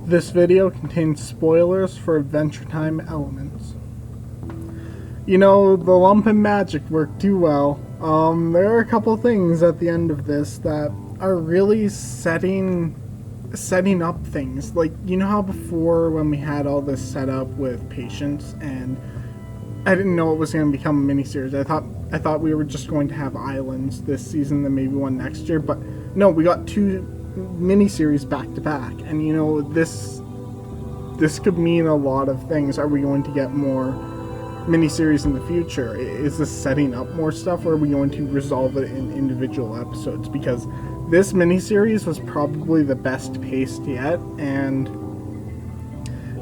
This video contains spoilers for Adventure Time elements. You know, the lump and magic worked too well. There are a couple things at the end of this that are really setting up things. Like, you know how before when we had all this set up with Patience and I didn't know it was going to become a miniseries. I thought we were just going to have islands this season and maybe one next year, but no, we got two miniseries back to back, and you know, this could mean a lot of things. Are we going to get more miniseries in the future? Is this setting up more stuff, or are we going to resolve it in individual episodes? Because this miniseries was probably the best paced yet, and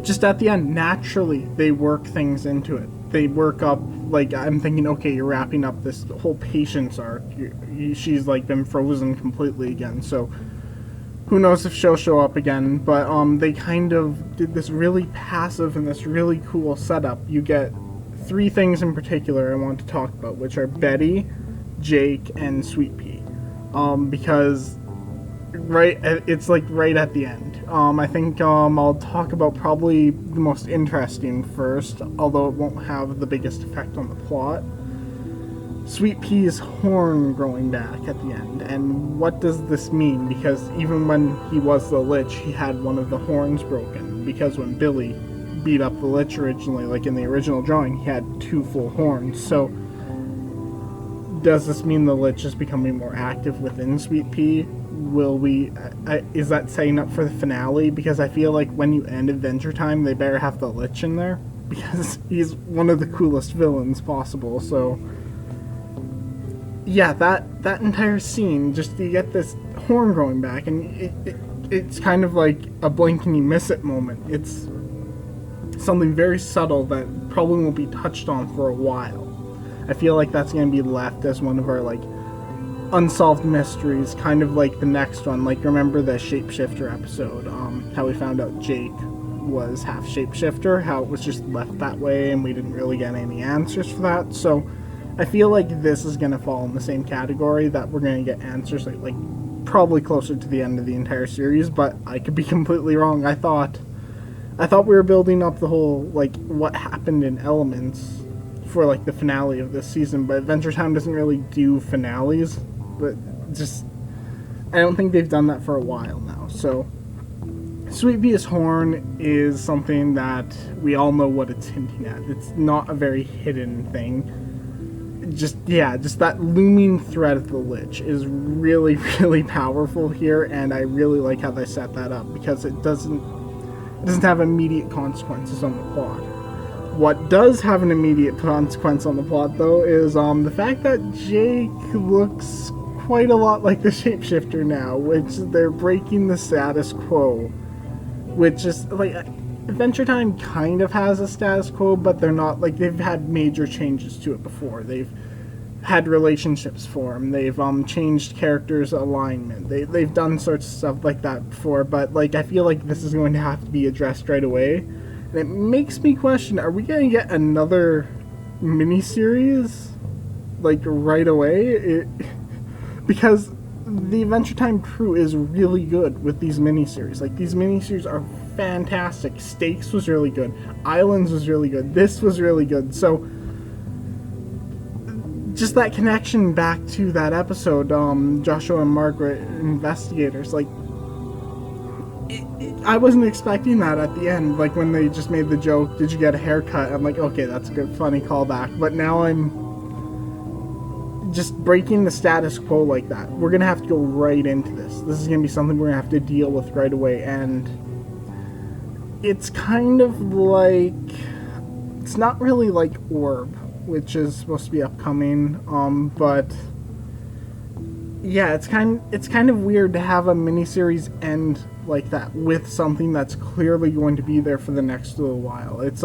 just at the end, naturally, they work things into it. They work up, like, I'm thinking, okay, you're wrapping up this whole Patience arc. She's, like, been frozen completely again, so who knows if she'll show up again, but they kind of did this really passive and this really cool setup. You get three things in particular I want to talk about, which are Betty, Jake, and Sweet Pea. Because it's like right at the end. I think I'll talk about probably the most interesting first, although it won't have the biggest effect on the plot. Sweet Pea's horn growing back at the end, and what does this mean? Because even when he was the Lich, he had one of the horns broken, because when Billy beat up the Lich originally, like in the original drawing, he had two full horns. So does this mean the Lich is becoming more active within Sweet Pea? Is that setting up for the finale? Because I feel like when you end Adventure Time, they better have the Lich in there, because he's one of the coolest villains possible. So yeah, that entire scene, just you get this horn growing back, and it's kind of like a blink and you miss it moment. It's something very subtle that probably won't be touched on for a while. I feel like that's going to be left as one of our, like, unsolved mysteries, kind of like the next one. Like, remember the shapeshifter episode, how we found out Jake was half shapeshifter, how it was just left that way and we didn't really get any answers for that. So I feel like this is going to fall in the same category, that we're going to get answers like probably closer to the end of the entire series, but I could be completely wrong. I thought we were building up the whole, like, what happened in Elements for, like, the finale of this season, but Adventure Time doesn't really do finales, but just, I don't think they've done that for a while now. So Sweet Pea's horn is something that we all know what it's hinting at. It's not a very hidden thing. Just that looming threat of the Lich is really, really powerful here, and I really like how they set that up, because it doesn't have immediate consequences on the plot. What does have an immediate consequence on the plot, though, is the fact that Jake looks quite a lot like the shapeshifter now, which they're breaking the status quo, which is, like, Adventure Time kind of has a status quo, but they're not, like, they've had major changes to it before. They've had relationships form, they've changed characters' alignment, they've done sorts of stuff like that before, but, like, I feel like this is going to have to be addressed right away, and it makes me question, are we going to get another miniseries, like, right away? Because the Adventure Time crew is really good with these miniseries. Like, these miniseries are fantastic. Stakes was really good. Islands was really good. This was really good. So just that connection back to that episode, Joshua and Margaret, investigators, like, I wasn't expecting that at the end, like, when they just made the joke, did you get a haircut? I'm like, okay, that's a good, funny callback, but now I'm just breaking the status quo like that. We're gonna have to go right into this. This is gonna be something we're gonna have to deal with right away, and it's kind of like, it's not really like Orb, which is supposed to be upcoming, but yeah, it's kind of weird to have a miniseries end like that with something that's clearly going to be there for the next little while. It's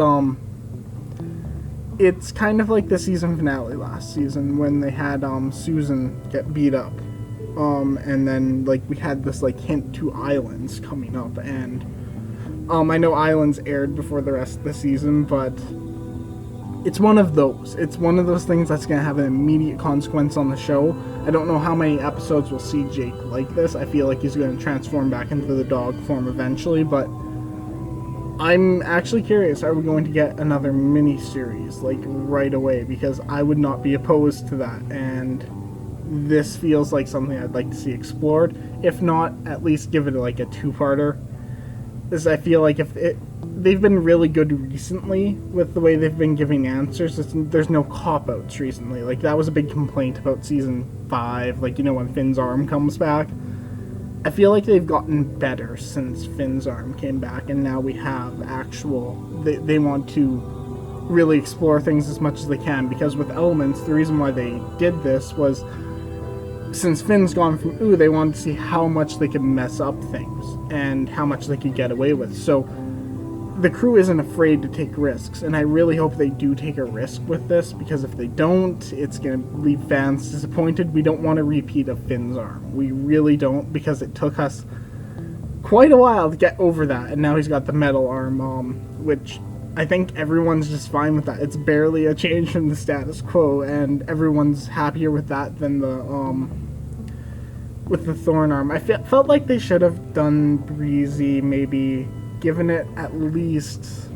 kind of like the season finale last season when they had Susan get beat up, and then, like, we had this, like, hint to Islands coming up, and I know Islands aired before the rest of the season, but it's one of those. It's one of those things that's going to have an immediate consequence on the show. I don't know how many episodes we'll see Jake like this. I feel like he's going to transform back into the dog form eventually, but I'm actually curious, are we going to get another mini-series, like, right away? Because I would not be opposed to that, and this feels like something I'd like to see explored. If not, at least give it, like, a two-parter. Because I feel like they've been really good recently with the way they've been giving answers. There's no cop-outs recently. Like, that was a big complaint about Season 5, like, when Finn's arm comes back. I feel like they've gotten better since Finn's arm came back, and now we have actual... They want to really explore things as much as they can, because with Elements, the reason why they did this was, since Finn's gone from Ooo, they wanted to see how much they could mess up things, and how much they could get away with. So, the crew isn't afraid to take risks, and I really hope they do take a risk with this, because if they don't, it's going to leave fans disappointed. We don't want a repeat of Finn's arm. We really don't, because it took us quite a while to get over that, and now he's got the metal arm, which I think everyone's just fine with that. It's barely a change from the status quo, and everyone's happier with that than with the Thorn arm. I felt like they should have done Breezy, maybe given it at least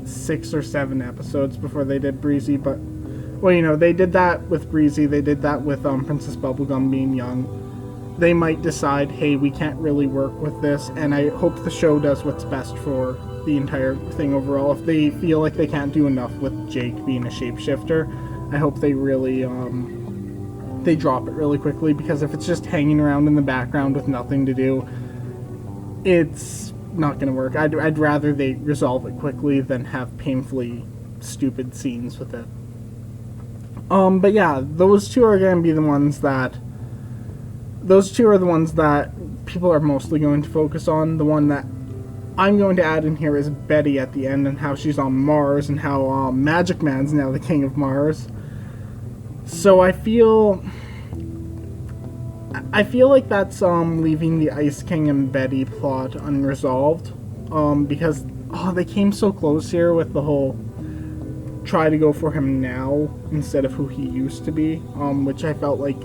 6 or 7 episodes before they did Breezy, but, well, they did that with Breezy, they did that with Princess Bubblegum being young. They might decide, hey, we can't really work with this, and I hope the show does what's best for the entire thing overall. If they feel like they can't do enough with Jake being a shapeshifter, I hope they really, they drop it really quickly, because if it's just hanging around in the background with nothing to do, it's not going to work. I'd rather they resolve it quickly than have painfully stupid scenes with it. But yeah, those two are going to be the ones that... Those two are the ones that people are mostly going to focus on. The one that I'm going to add in here is Betty at the end, and how she's on Mars, and how Magic Man's now the king of Mars. So I feel like that's leaving the Ice King and Betty plot unresolved, because they came so close here with the whole try to go for him now instead of who he used to be, which I felt like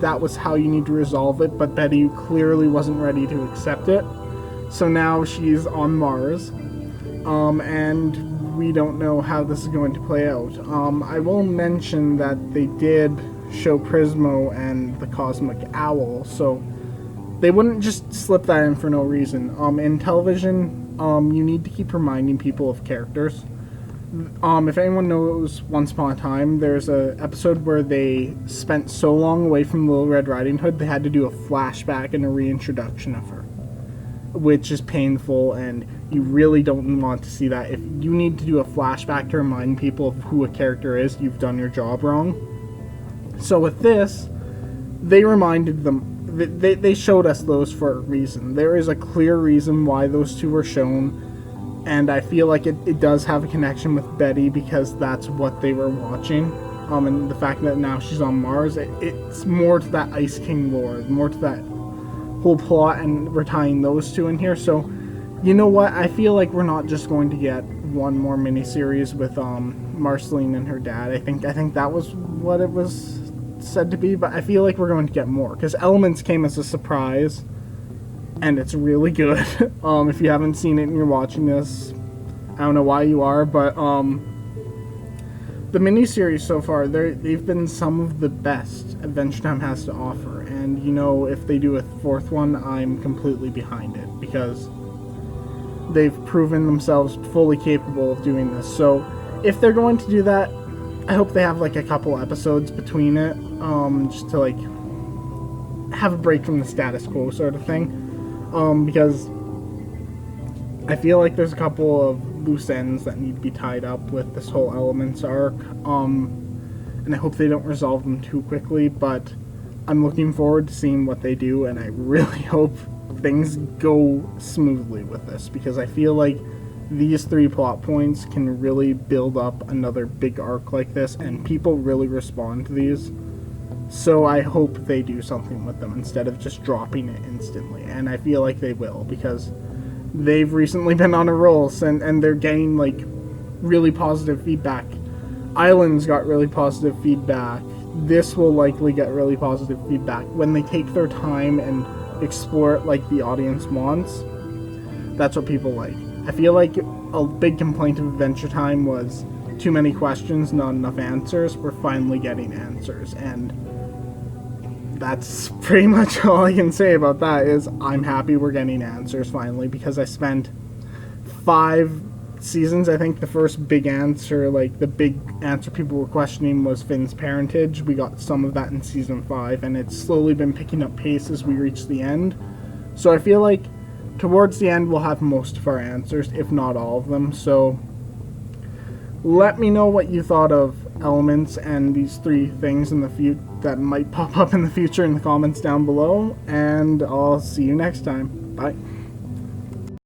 that was how you need to resolve it, but Betty clearly wasn't ready to accept it, so now she's on Mars, and we don't know how this is going to play out. I will mention that they did show Prismo and the Cosmic Owl, so they wouldn't just slip that in for no reason. In television, you need to keep reminding people of characters. If anyone knows Once Upon a Time, there's an episode where they spent so long away from Little Red Riding Hood, they had to do a flashback and a reintroduction of her, which is painful, and you really don't want to see that. If you need to do a flashback to remind people of who a character is, you've done your job wrong. So with this, they reminded them, they showed us those for a reason. There is a clear reason why those two were shown, and I feel like it does have a connection with Betty, because that's what they were watching. And the fact that now she's on Mars, it's more to that Ice King lore, more to that whole plot, and we're tying those two in here. So, you know what, I feel like we're not just going to get one more miniseries with Marceline and her dad. I think that was what it was said to be, but I feel like we're going to get more, because Elements came as a surprise, and it's really good. If you haven't seen it and you're watching this, I don't know why you are, but the miniseries so far, they've been some of the best Adventure Time has to offer, and if they do a 4th one, I'm completely behind it, because they've proven themselves fully capable of doing this. So if they're going to do that, I hope they have like a couple episodes between it, just to like have a break from the status quo sort of thing, because I feel like there's a couple of loose ends that need to be tied up with this whole Elements arc, and I hope they don't resolve them too quickly, but I'm looking forward to seeing what they do, and I really hope things go smoothly with this, because I feel like these 3 plot points can really build up another big arc like this, and people really respond to these. So I hope they do something with them instead of just dropping it instantly, and I feel like they will, because they've recently been on a roll, and they're getting like really positive feedback. Islands got really positive feedback. This will likely get really positive feedback when they take their time and explore it like the audience wants. That's what people like. I feel like a big complaint of Adventure Time was too many questions, not enough answers. We're finally getting answers, and that's pretty much all I can say about that. Is I'm happy we're getting answers finally, because I spent 5 seasons. I think the first big answer, like the big answer people were questioning, was Finn's parentage. We got some of that in season 5, and it's slowly been picking up pace as we reach the end. So I feel like towards the end we'll have most of our answers, if not all of them. So let me know what you thought of Elements and these 3 things in the that might pop up in the future in the comments down below, and I'll see you next time. Bye.